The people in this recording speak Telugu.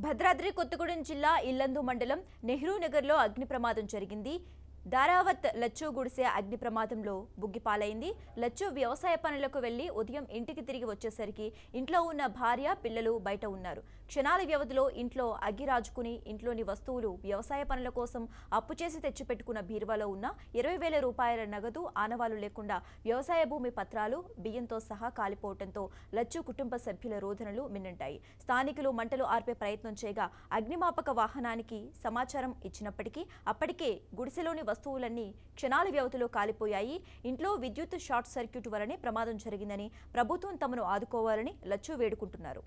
భద్రాద్రి కొత్తగూడెం జిల్లా ఇల్లందు మండలం నెహ్రూ నగర్లో అగ్ని ప్రమాదం జరిగింది. దారావత్ లచ్చు గుడిసె అగ్ని ప్రమాదంలో బుగ్గిపాలైంది. లచ్చు వ్యవసాయ పనులకు వెళ్లి ఉదయం ఇంటికి తిరిగి వచ్చేసరికి ఇంట్లో ఉన్న భార్య, పిల్లలు బయట ఉన్నారు. క్షణాల వ్యవధిలో ఇంట్లో అగ్గి రాజుకుని ఇంట్లోని వస్తువులు, వ్యవసాయ పనుల కోసం అప్పు చేసి తెచ్చిపెట్టుకున్న బీరువాలో ఉన్న 20,000 రూపాయల నగదు, ఆనవాలు లేకుండా వ్యవసాయ భూమి పత్రాలు, బియ్యంతో సహా కాలిపోవడంతో లచ్చు కుటుంబ సభ్యుల రోదనలు మిన్నంటాయి. స్థానికులు మంటలు ఆర్పే ప్రయత్నం చేయగా అగ్నిమాపక వాహనానికి సమాచారం ఇచ్చినప్పటికీ అప్పటికే గుడిసెలోని వస్తువులన్నీ క్షణాల వ్యవధిలో కాలిపోయాయి. ఇంట్లో విద్యుత్ షార్ట్ సర్క్యూట్ వలనే ప్రమాదం జరిగిందని ప్రభుత్వం తమను ఆదుకోవాలని లచ్చు వేడుకుంటున్నారు.